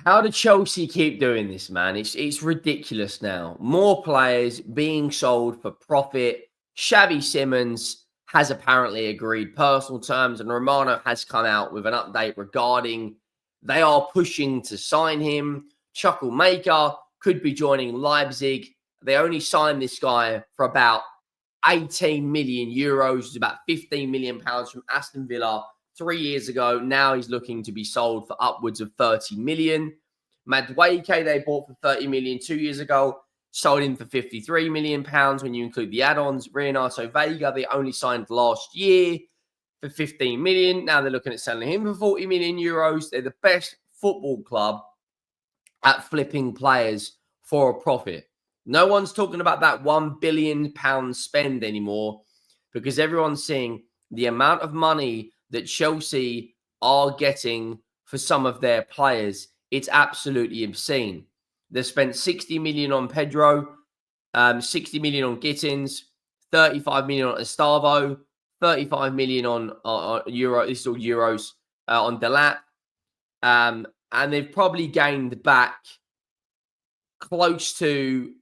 How do Chelsea keep doing this, man? It's ridiculous now. More players being sold for profit. Xavi Simons has apparently agreed personal terms, and Romano has come out with an update regarding they are pushing to sign him. Chukwuemeka could be joining Leipzig. They only signed this guy for about 18 million euros, it's about 15 million pounds from Aston Villa 3 years ago. Now he's looking to be sold for upwards of 30 million. Madueke they bought for 30 million 2 years ago, sold him for 53 million pounds when you include the add-ons. Renato Veiga they only signed last year for 15 million. Now they're looking at selling him for 40 million euros. They're the best football club at flipping players for a profit. No one's talking about that £1 billion spend anymore because everyone's seeing the amount of money that Chelsea are getting for some of their players. It's absolutely obscene. They've spent 60 million on Pedro, 60 million on Gittins, 35 million on Estavo, 35 million on Euro. This is all euros on Delap. And they've probably gained back close to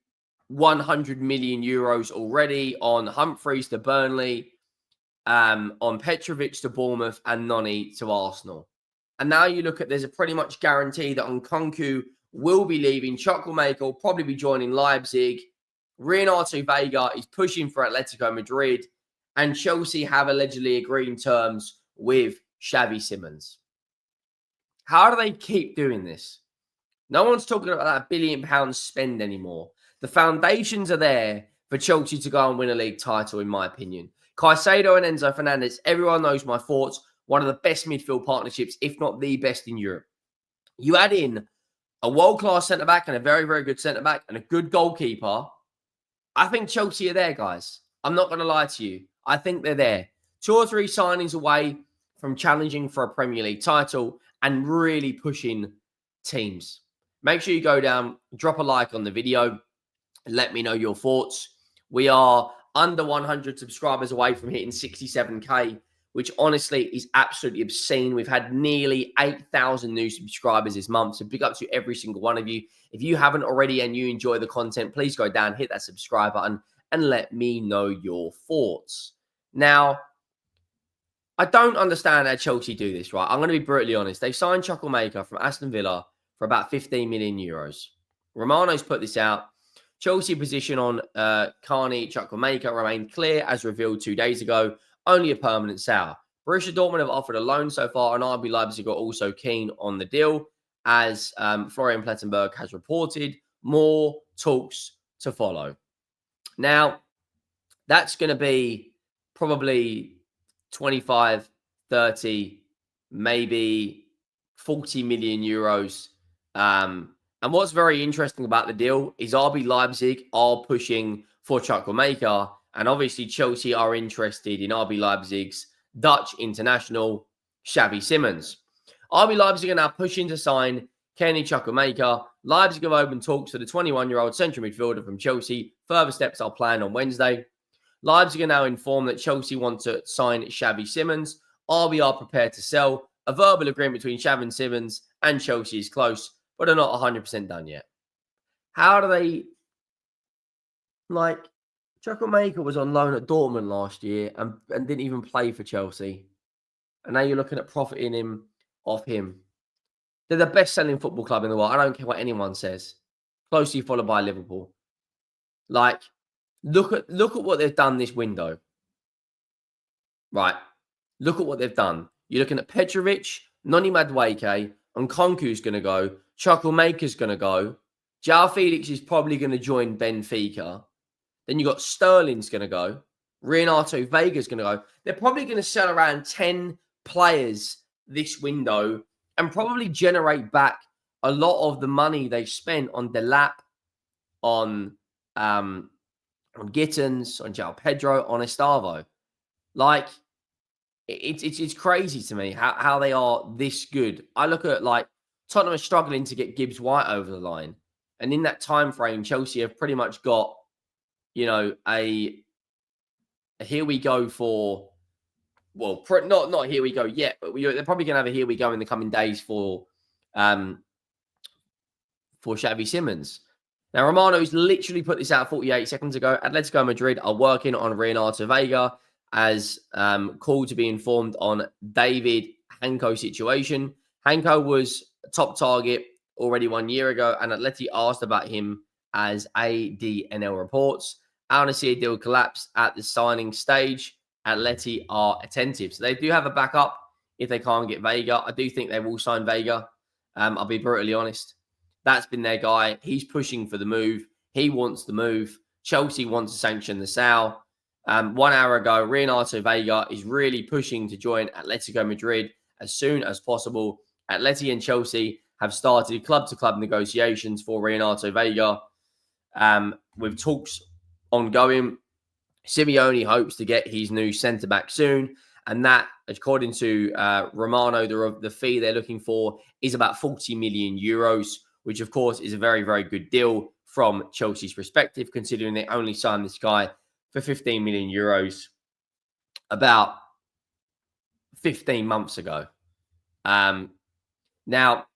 100 million euros already on Humphreys to Burnley, on Petrovic to Bournemouth, and Noni to Arsenal. And now you look at, there's a pretty much guarantee that Nkunku will be leaving. Chukwuemeka will probably be joining Leipzig. Renato Veiga is pushing for Atletico Madrid. And Chelsea have allegedly agreed in terms with Xavi Simons. How do they keep doing this? No one's talking about that £1 billion spend anymore. The foundations are there for Chelsea to go and win a league title, in my opinion. Caicedo and Enzo Fernandez, everyone knows my thoughts. One of the best midfield partnerships, if not the best in Europe. You add in a world-class centre-back and a very, very good centre-back and a good goalkeeper. I think Chelsea are there, guys. I'm not going to lie to you. I think they're there. 2 or 3 signings away from challenging for a Premier League title and really pushing teams. Make sure you go down, drop a like on the video, and let me know your thoughts. We are under 100 subscribers away from hitting 67k, which honestly is absolutely obscene. We've had nearly 8,000 new subscribers this month, so big up to every single one of you. If you haven't already and you enjoy the content, please go down, hit that subscribe button, and let me know your thoughts. Now, I don't understand how Chelsea do this, right? I'm going to be brutally honest. They signed Chukwuemeka from Aston Villa for about 15 million euros. Romano's put this out. Chelsea position on Carney Chukwuemeka remained clear, as revealed 2 days ago. Only a permanent sale. Borussia Dortmund have offered a loan so far, and RB Leipzig are also keen on the deal, as Florian Plettenberg has reported. More talks to follow. Now, that's going to be probably 25, 30, maybe 40 million euros. And what's very interesting about the deal is RB Leipzig are pushing for Chukwuemeka, and obviously Chelsea are interested in RB Leipzig's Dutch international, Xavi Simons. RB Leipzig are now pushing to sign Carney Chukwuemeka. Leipzig have opened talks for the 21-year-old central midfielder from Chelsea. Further steps are planned on Wednesday. Leipzig are now informed that Chelsea want to sign Xavi Simons. RB are prepared to sell. A verbal agreement between Xavi and Simons and Chelsea is close, but are not 100% done yet. How do they... Chukwuemeka was on loan at Dortmund last year and didn't even play for Chelsea. And now you're looking at profiting off him. They're the best-selling football club in the world. I don't care what anyone says. Closely followed by Liverpool. Look at what they've done this window. Right. Look at what they've done. You're looking at Petrovic, Noni Madueke, Nkunku's going to go. Chukwuemeka's going to go. João Felix is probably going to join Benfica. Then you've got Sterling's going to go. Renato Veiga's going to go. They're probably going to sell around 10 players this window and probably generate back a lot of the money they spent on Delap, on Gittins, on João Pedro, on Estavo. It's crazy to me how they are this good. I look at Tottenham are struggling to get Gibbs White over the line. And in that time frame, Chelsea have pretty much got, a here we go for, well, not here we go yet, but they're probably going to have a here we go in the coming days for for Xavi Simons. Now, Romano's literally put this out 48 seconds ago. Atletico Madrid are working on Renato Veiga as called to be informed on David Hanko situation. Hanko was a top target already 1 year ago, and Atleti asked about him as ADNL reports. I want to see a deal collapse at the signing stage. Atleti are attentive. So they do have a backup if they can't get Veiga. I do think they will sign Veiga. I'll be brutally honest. That's been their guy. He's pushing for the move. He wants the move. Chelsea wants to sanction the sale. 1 hour ago, Renato Veiga is really pushing to join Atletico Madrid as soon as possible. Atleti and Chelsea have started club-to-club negotiations for Renato Veiga, with talks ongoing. Simeone hopes to get his new centre-back soon, and that, according to Romano, the fee they're looking for is about 40 million euros, which, of course, is a very, very good deal from Chelsea's perspective, considering they only signed this guy for 15 million euros about 15 months ago. Now,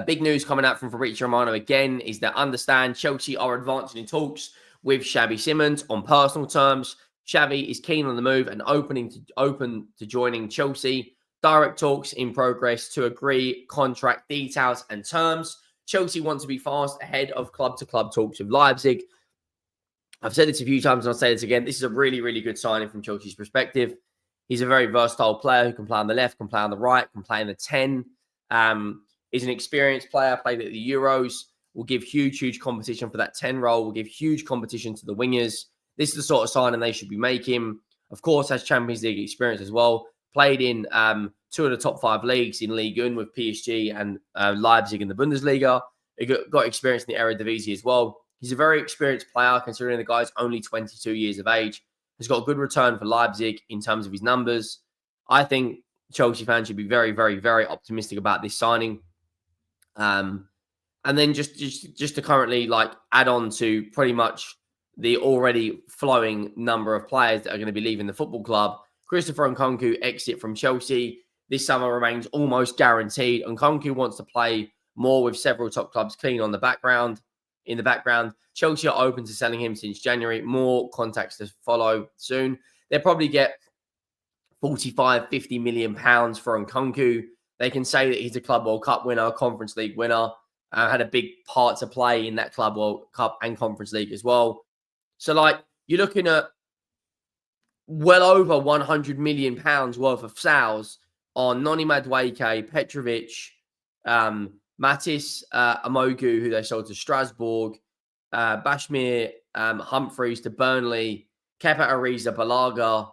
big news coming out from Fabrizio Romano again is that understand Chelsea are advancing in talks with Xavi Simons on personal terms. Xavi is keen on the move and open to joining Chelsea. Direct talks in progress to agree contract details and terms. Chelsea want to be fast ahead of club-to-club talks with Leipzig. I've said this a few times and I'll say this again. This is a really, really good signing from Chelsea's perspective. He's a very versatile player who can play on the left, can play on the right, can play in the 10. Is an experienced player, played at the Euros, will give huge competition for that 10 role, will give huge competition to the wingers. This is the sort of signing they should be making. Of course, has Champions League experience as well. Played in 2 of the top 5 leagues in Ligue 1 with PSG and Leipzig in the Bundesliga. He got experience in the Eredivisie as well. He's a very experienced player, considering the guy's only 22 years of age. Has got a good return for Leipzig in terms of his numbers. I think Chelsea fans should be very, very, very optimistic about this signing. And then just to currently add on to pretty much the already flowing number of players that are going to be leaving the football club. Christopher Nkunku exit from Chelsea this summer remains almost guaranteed. Nkunku wants to play more with several top clubs clean on the background. In the background, Chelsea are open to selling him since January. More contacts to follow soon. They'll probably get 45, 50 million pounds for Nkunku. They can say that he's a Club World Cup winner, Conference League winner, had a big part to play in that Club World Cup and Conference League as well. So, you're looking at well over 100 million pounds worth of sales on Noni Madueke, Petrovic, Matisse Amogu, who they sold to Strasbourg, Bashmir Humphreys to Burnley, Kepa Ariza Balaga,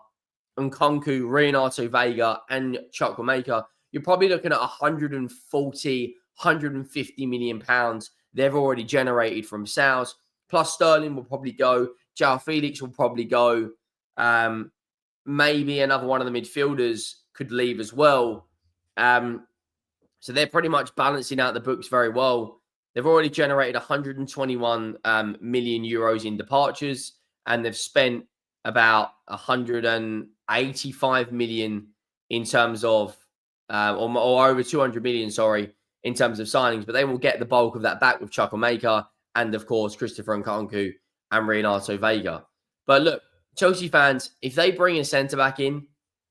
Nkunku, Renato Veiga, and Chukwuemeka. You're probably looking at 140, 150 million pounds they've already generated from sales. Plus Sterling will probably go. João Felix will probably go. Maybe another one of the midfielders could leave as well. So they're pretty much balancing out the books very well. They've already generated 121 million euros in departures, and they've spent about 185 million in terms of, or over 200 million, sorry, in terms of signings. But they will get the bulk of that back with Chukwuemeka and, of course, Christopher Nkunku and Renato Veiga. But look, Chelsea fans, if they bring a centre-back in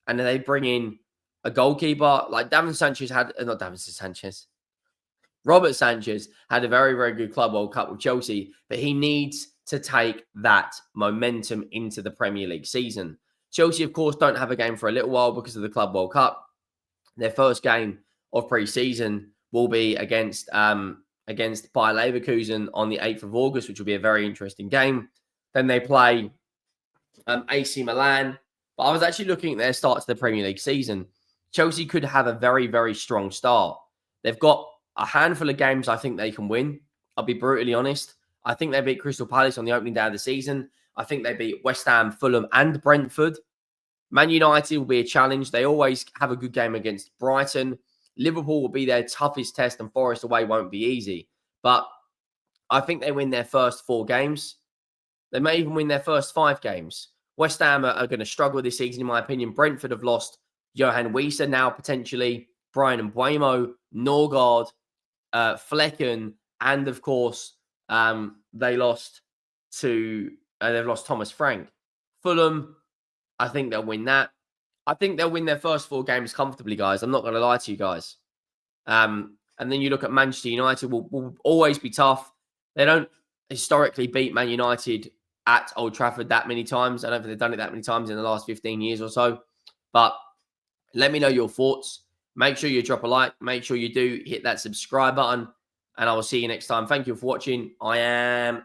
and they bring in a goalkeeper, like Robert Sanchez had a very, very good Club World Cup with Chelsea, but he needs to take that momentum into the Premier League season. Chelsea, of course, don't have a game for a little while because of the Club World Cup. Their first game of pre-season will be against Bayer Leverkusen on the 8th of August, which will be a very interesting game. Then they play AC Milan. But I was actually looking at their start to the Premier League season. Chelsea could have a very, very strong start. They've got a handful of games I think they can win. I'll be brutally honest. I think they beat Crystal Palace on the opening day of the season. I think they beat West Ham, Fulham, and Brentford. Man United will be a challenge. They always have a good game against Brighton. Liverpool will be their toughest test, and Forest away won't be easy. But I think they win their first 4 games. They may even win their first 5 games. West Ham are going to struggle this season, in my opinion. Brentford have lost Johan Wieser now, potentially. Brian Mbeumo, Norgard, Flecken, and of course, they lost to they've lost Thomas Frank. Fulham, I think they'll win that. I think they'll win their first 4 games comfortably, guys. I'm not going to lie to you guys. And then you look at Manchester United, will always be tough. They don't historically beat Man United at Old Trafford that many times. I don't think they've done it that many times in the last 15 years or so. But let me know your thoughts. Make sure you drop a like. Make sure you do hit that subscribe button. And I will see you next time. Thank you for watching. I am